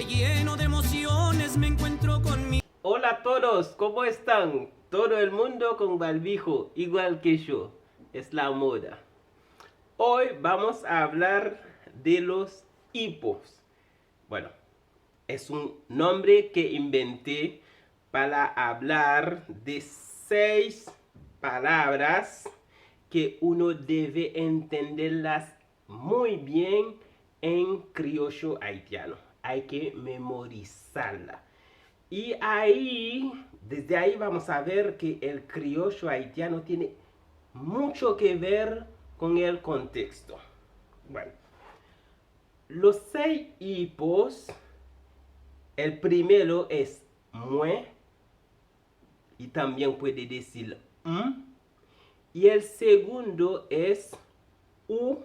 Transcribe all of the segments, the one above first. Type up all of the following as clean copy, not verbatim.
lleno de emociones me encuentro con mi... Hola a todos, ¿cómo están? Todo el mundo con barbijo, igual que yo. Es la moda. Hoy vamos a hablar de los hipos. Bueno, es un nombre que inventé para hablar de 6 palabras que uno debe entenderlas muy bien en criollo haitiano. Hay que memorizarla. Y ahí, desde ahí vamos a ver que el criollo haitiano tiene mucho que ver con el contexto. Bueno, los 6 hipos, el primero es mue, y también puede decir y el segundo es u,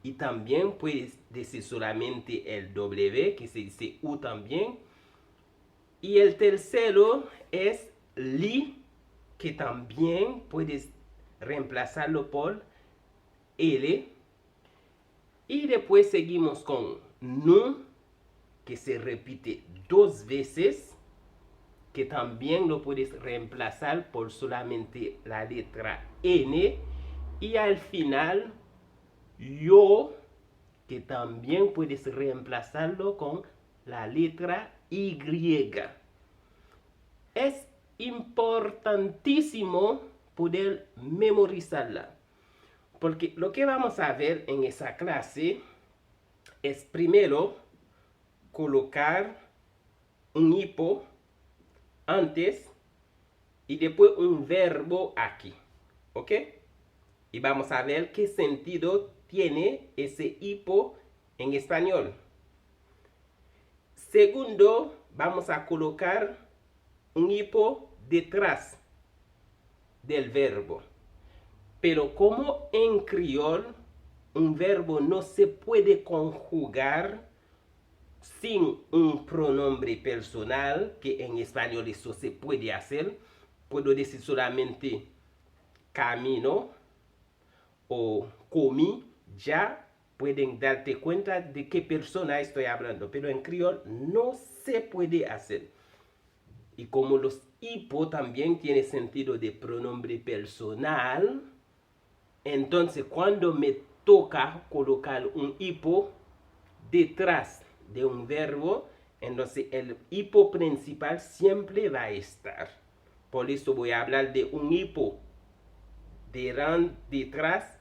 y también puedes decir solamente el w, que se dice u también. Y el tercero es li, que también puedes reemplazarlo por l. Y después seguimos con nu, que se repite 2 veces, que también lo puedes reemplazar por solamente la letra n. Y al final, yo, que también puedes reemplazarlo con la letra y. Es importantísimo poder memorizarla, porque lo que vamos a ver en esa clase es primero colocar un hipo antes y después un verbo aquí, ¿ok? Y vamos a ver qué sentido tiene ese hipo en español. Segundo, vamos a colocar un hipo detrás del verbo. Pero como en criol un verbo no se puede conjugar sin un pronombre personal, que en español eso se puede hacer, puedo decir solamente camino o comí, ya pueden darte cuenta de qué persona estoy hablando, pero en criol no se puede hacer. Y como los hipo también tienen sentido de pronombre personal, entonces cuando me toca colocar un hipo detrás de un verbo, entonces el hipo principal siempre va a estar. Por eso voy a hablar de un hipo detrás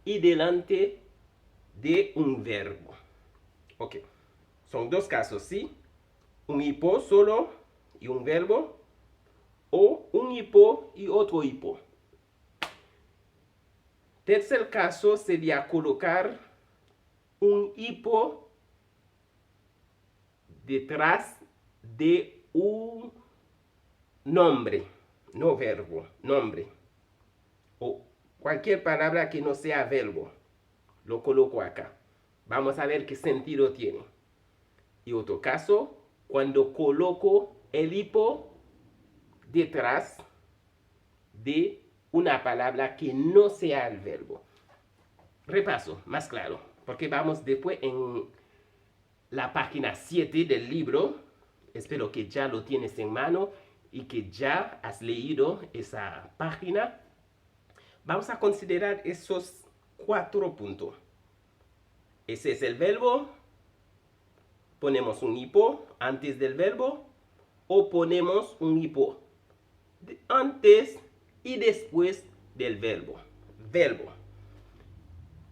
y delante de un verbo. Ok, son 2 casos, ¿sí? Un hipo solo y un verbo, o un hipo y otro hipo. Tercer caso sería colocar un hipo detrás de un nombre, no verbo, nombre, o cualquier palabra que no sea verbo. Lo coloco acá. Vamos a ver qué sentido tiene. Y otro caso, cuando coloco el hipo detrás de una palabra que no sea el verbo. Repaso, más claro, porque vamos después en la página 7 del libro. Espero que ya lo tienes en mano y que ya has leído esa página. Vamos a considerar esos 4 puntos. Ese es el verbo. Ponemos un hipo antes del verbo, o ponemos un hipo antes y después del verbo.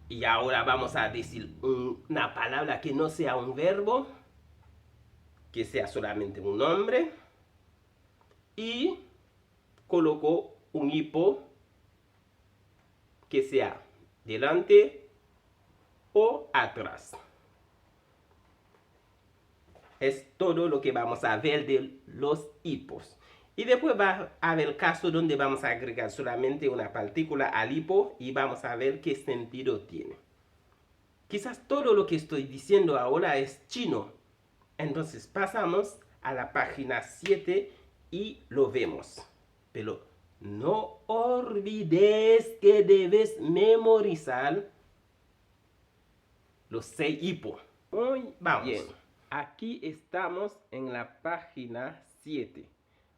Y ahora vamos a decir una palabra que no sea un verbo, que sea solamente un nombre. Y coloco un hipo que sea delante o atrás. Es todo lo que vamos a ver de los hipos. Y después va a haber caso donde vamos a agregar solamente una partícula al hipo y vamos a ver qué sentido tiene. Quizás todo lo que estoy diciendo ahora es chino. Entonces pasamos a la página 7 y lo vemos. Pero no olvides que debes memorizar los 6 hipos. Muy vamos. Bien. Aquí estamos en la página 7.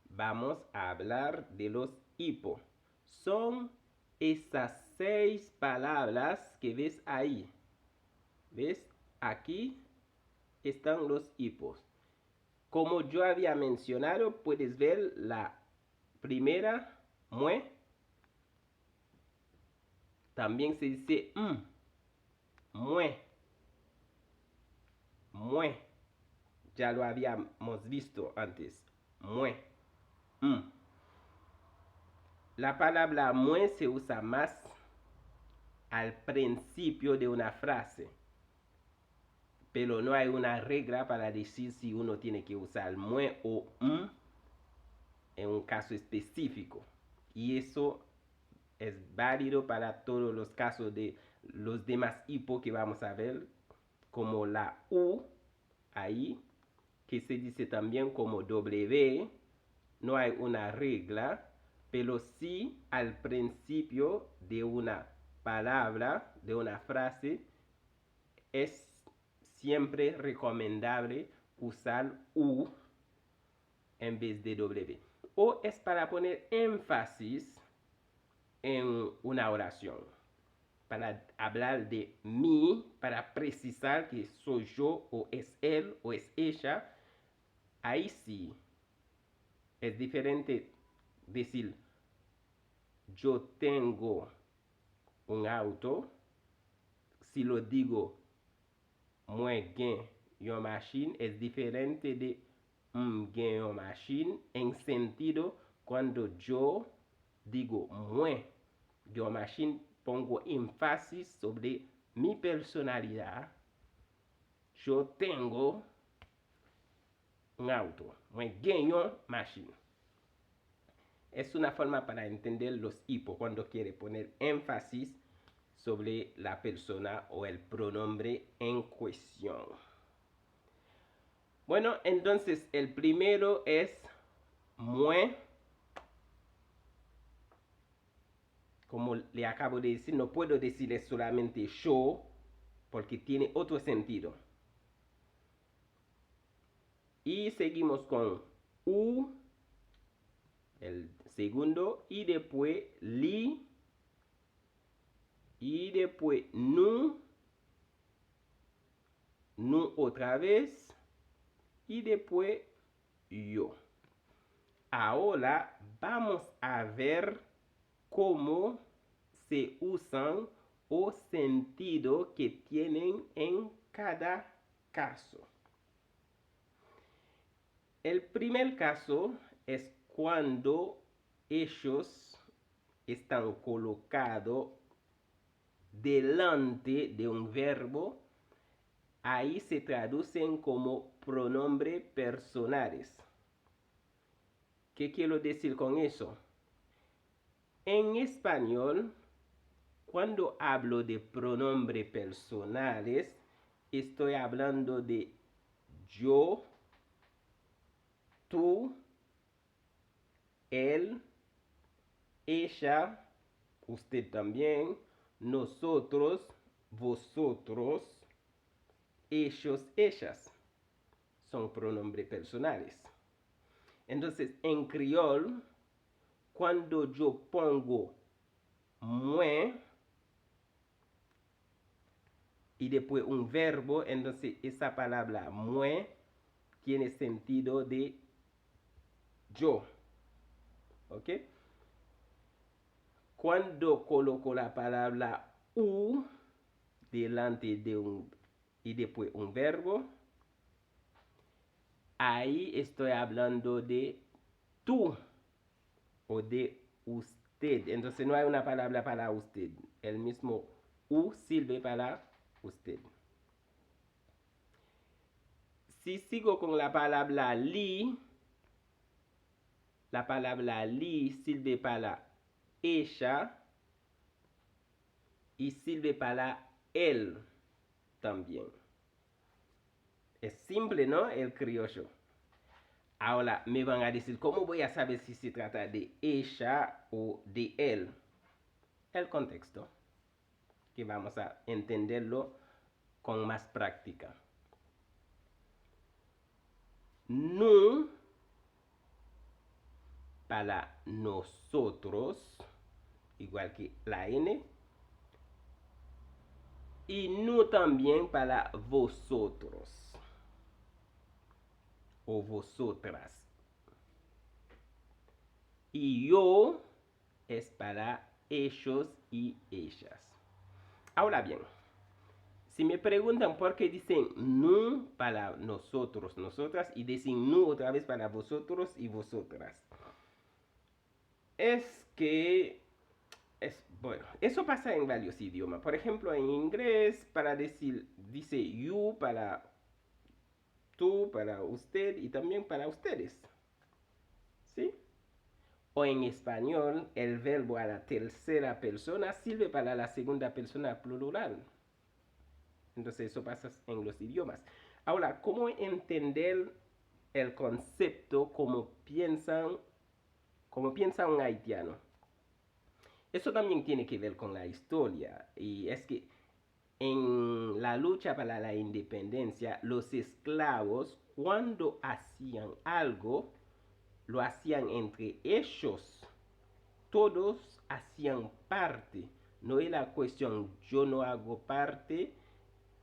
Vamos a hablar de los hipos. Son esas 6 palabras que ves ahí. ¿Ves? Aquí están los hipos. Como yo había mencionado, puedes ver la primera, mue. También se dice mue. Mue. Ya lo habíamos visto antes. Mue. La palabra mue se usa más al principio de una frase, pero no hay una regla para decir si uno tiene que usar mue o en un caso específico. Y eso es válido para todos los casos de los demás hipos que vamos a ver, como la U ahí, que se dice también como W. No hay una regla, pero sí al principio de una palabra, de una frase, es siempre recomendable usar U en vez de W. O es para poner énfasis en una oración, para hablar de mí, para precisar que soy yo o es él o es ella. Ahí sí es diferente decir yo tengo un auto. Si lo digo moi gen yon machine, es diferente de gen yon machine, en sentido cuando yo digo moi yon machine, pongo énfasis sobre mi personalidad. Yo tengo un auto, moi gen yon machine. Es una forma para entender los hipos cuando quiere poner énfasis sobre la persona o el pronombre en cuestión. Bueno, entonces el primero es moi. Como le acabo de decir, no puedo decirle solamente yo porque tiene otro sentido. Y seguimos con u, el segundo, y después li, y después nous otra vez, y después yo. Ahora vamos a ver cómo se usan o sentido que tienen en cada caso. El primer caso es cuando ellos están colocados delante de un verbo. Ahí se traducen como pronombres personales. ¿Qué quiero decir con eso? En español, cuando hablo de pronombres personales, estoy hablando de yo, tú, él, ella, usted también, nosotros, vosotros, ellos, ellas. Son pronombres personales. Entonces, en criol, cuando yo pongo moi y después un verbo, entonces esa palabra moi tiene sentido de yo. ¿Ok? Cuando coloco la palabra u delante de un y después un verbo, ahí estoy hablando de tú o de usted. Entonces no hay una palabra para usted. El mismo u sirve para usted. Si sigo con la palabra li, la palabra li sirve para ella y sirve para él también. Es simple, ¿no? El criollo. Ahora me van a decir, ¿cómo voy a saber si se trata de ella o de él? El contexto, que vamos a entenderlo con más práctica. nous para nosotros, igual que la N, y nous también para vosotros o vosotras. Y yo es para ellos y ellas. Ahora bien, si me preguntan por qué dicen nous para nosotros, nosotras, y dicen nous otra vez para vosotros y vosotras, es que bueno, eso pasa en varios idiomas. Por ejemplo, en inglés, para decir, dice you para tú, para usted y también para ustedes. ¿Sí? O en español, el verbo a la tercera persona sirve para la segunda persona plural. Entonces eso pasa en los idiomas. Ahora, ¿cómo entender el concepto como piensa un haitiano? Eso también tiene que ver con la historia. Y es que en la lucha para la independencia, los esclavos, cuando hacían algo, lo hacían entre ellos. Todos hacían parte. No era cuestión yo no hago parte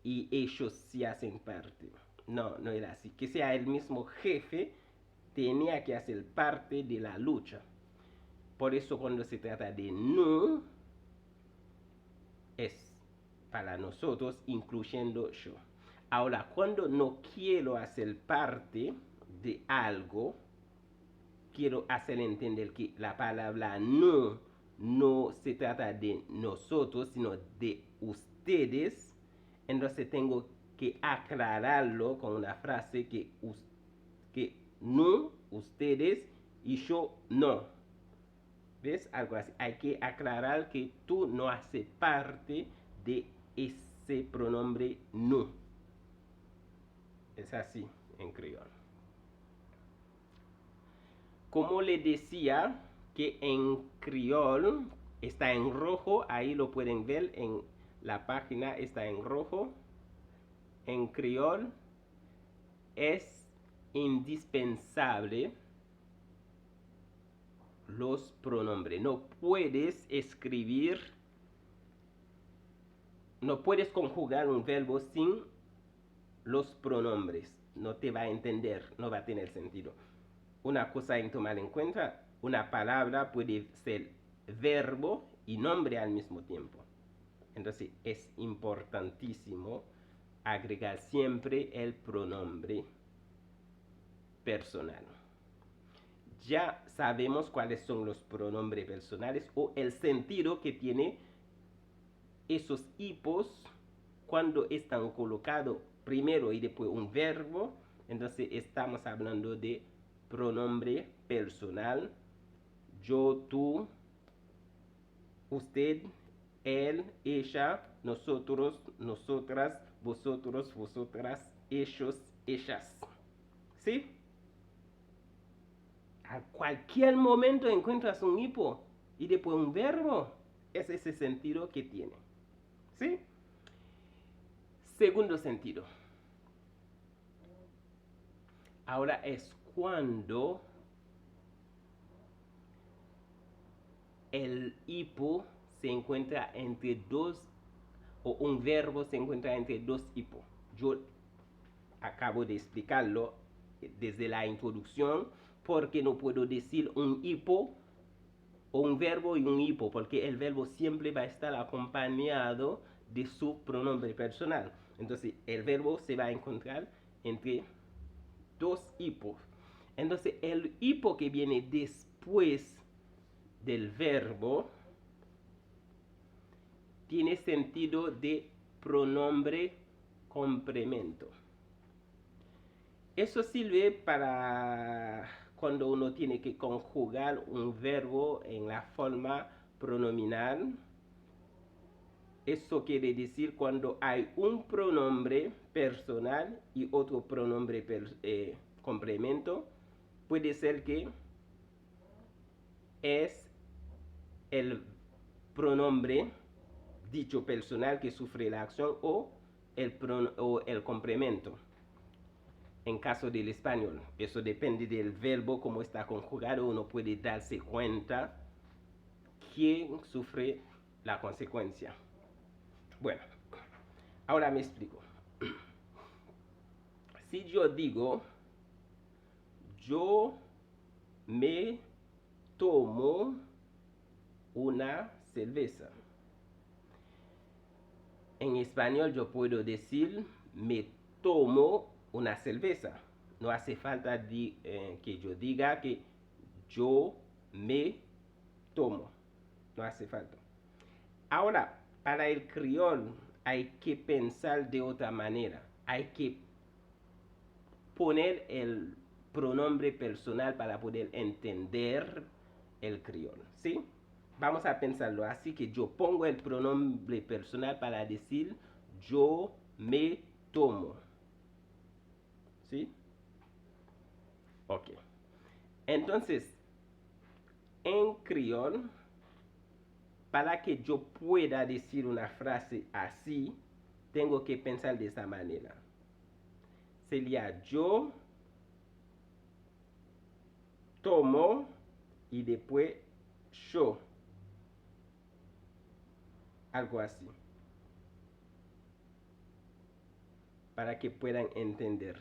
y ellos sí hacen parte. No, no era así. Que sea el mismo jefe, tenía que hacer parte de la lucha. Por eso cuando se trata de no, es para nosotros, incluyendo yo. Ahora, cuando no quiero hacer parte de algo, quiero hacer entender que la palabra no se trata de nosotros, sino de ustedes, entonces tengo que aclararlo con una frase que no, ustedes, y yo no. ¿Ves? Algo así. Hay que aclarar que tú no haces parte de ese pronombre no. Es así en criollo. Como le decía que en criollo está en rojo, ahí lo pueden ver en la página, está en rojo. En criollo es indispensable los pronombres. No puedes escribir, no puedes conjugar un verbo sin los pronombres. No te va a entender, no va a tener sentido. Una cosa en tomar en cuenta, una palabra puede ser verbo y nombre al mismo tiempo. Entonces es importantísimo agregar siempre el pronombre personal. Ya sabemos cuáles son los pronombres personales o el sentido que tiene esos hipos cuando están colocados primero y después un verbo. Entonces estamos hablando de pronombre personal. Yo, tú, usted, él, ella, nosotros, nosotras, vosotros, vosotras, ellos, ellas. ¿Sí? A cualquier momento encuentras un hipo y después un verbo. Es ese sentido que tiene. ¿Sí? Segundo sentido. Ahora es cuando el hipo se encuentra entre dos, o un verbo se encuentra entre dos hipos. Yo acabo de explicarlo desde la introducción, porque no puedo decir un hipo o un verbo y un hipo, porque el verbo siempre va a estar acompañado de su pronombre personal. Entonces el verbo se va a encontrar entre dos hipos. Entonces el hipo que viene después del verbo tiene sentido de pronombre complemento. Eso sirve para cuando uno tiene que conjugar un verbo en la forma pronominal. Eso quiere decir cuando hay un pronombre personal y otro pronombre complemento. Puede ser que es el pronombre dicho personal que sufre la acción o el complemento. en caso del español. Eso depende del verbo, cómo está conjugado. Uno puede darse cuenta quién sufre la consecuencia. Bueno, ahora me explico. Si yo digo, yo me tomo una cerveza. En español yo puedo decir, me tomo una cerveza. No hace falta que yo diga que yo me tomo. No hace falta. Ahora, para el criol hay que pensar de otra manera. Hay que poner el pronombre personal para poder entender el criol, ¿sí? Vamos a pensarlo así, que yo pongo el pronombre personal para decir yo me tomo, ¿sí? Ok. Entonces, en criol, para que yo pueda decir una frase así, tengo que pensar de esa manera. Sería yo tomo y después yo. Algo así. Para que puedan entender.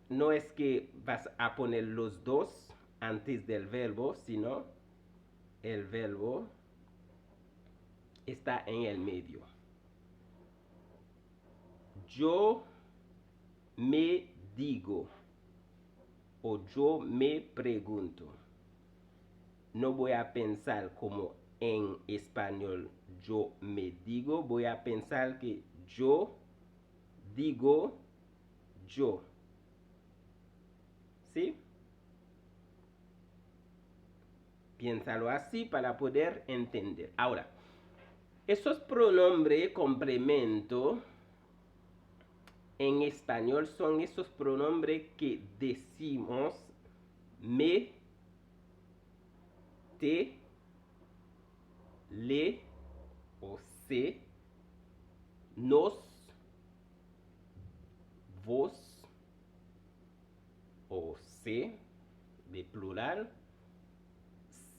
No es que vas a poner los dos antes del verbo, sino el verbo está en el medio. Yo me digo o yo me pregunto. No voy a pensar como en español yo me digo, voy a pensar que yo digo yo. ¿Sí? Piénsalo así para poder entender. Ahora, esos pronombres complemento en español son esos pronombres que decimos me, te, le o se, nos, vos o se de plural,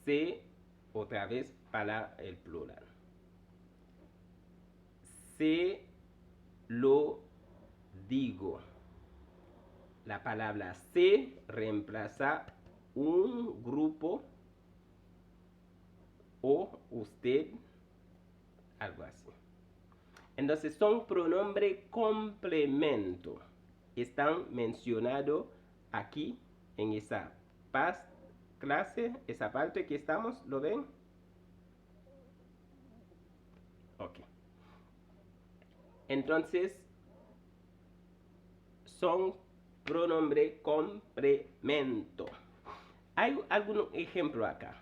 se otra vez para el plural. Se lo digo. La palabra se reemplaza un grupo o usted, algo así. Entonces son pronombres complemento. Están mencionados aquí en esa clase, esa parte que estamos, ¿lo ven? Ok. Entonces son pronombre complemento. Hay algún ejemplo acá.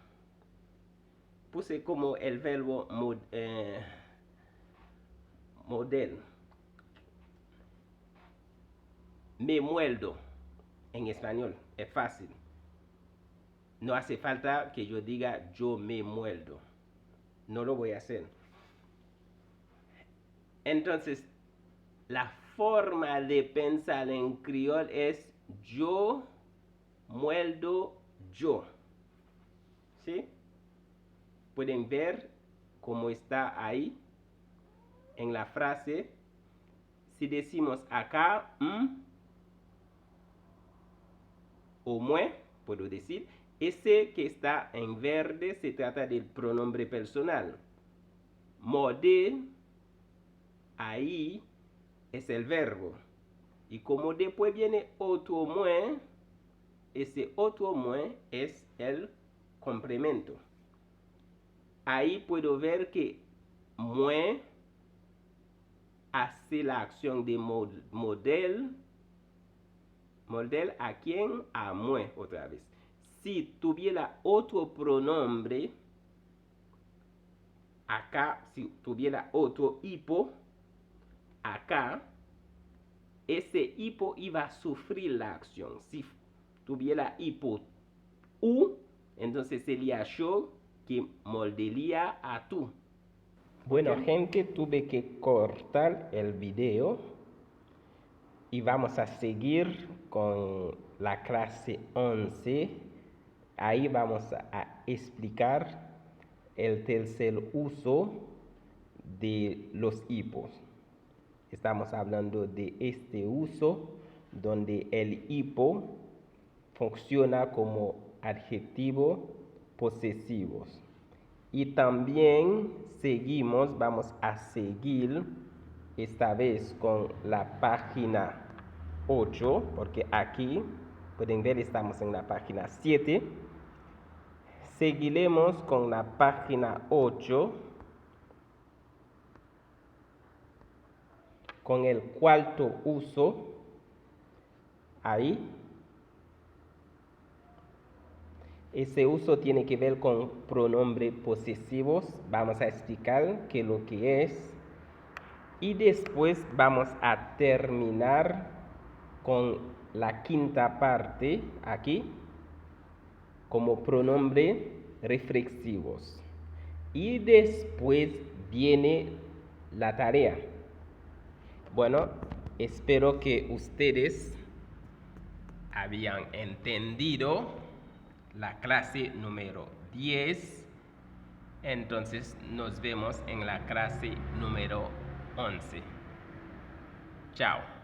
Puse como el verbo model. Me muerdo. En español es fácil. No hace falta que yo diga yo me muerdo. No lo voy a hacer. Entonces, la forma de pensar en criol es yo muerdo yo. ¿Sí? Pueden ver cómo está ahí en la frase. Si decimos acá o mue, puedo decir, ese que está en verde se trata del pronombre personal. Morder, ahí es el verbo. Y como después viene otro mue, ese otro mue es el complemento. Ahí puedo ver que mue hace la acción de model. Model a quién? A mue otra vez. Si tuviera otro pronombre, acá, si tuviera otro hipo, acá, ese hipo iba a sufrir la acción. Si tuviera hipo u, entonces sería yo que moldearía a tú. Bueno, gente, tuve que cortar el video y vamos a seguir con la clase 11. Ahí vamos a explicar el tercer uso de los hipos. Estamos hablando de este uso donde el hipo funciona como adjetivo posesivos. Y también vamos a seguir esta vez con la página 8, porque aquí pueden ver estamos en la página 7. Seguiremos con la página 8 con el cuarto uso. Ahí. Ese uso tiene que ver con pronombres posesivos. Vamos a explicar qué es lo que es. Y después vamos a terminar con la quinta parte aquí como pronombres reflexivos. Y después viene la tarea. Bueno, espero que ustedes habían entendido la clase número 10. Entonces nos vemos en la clase número 11. Chao.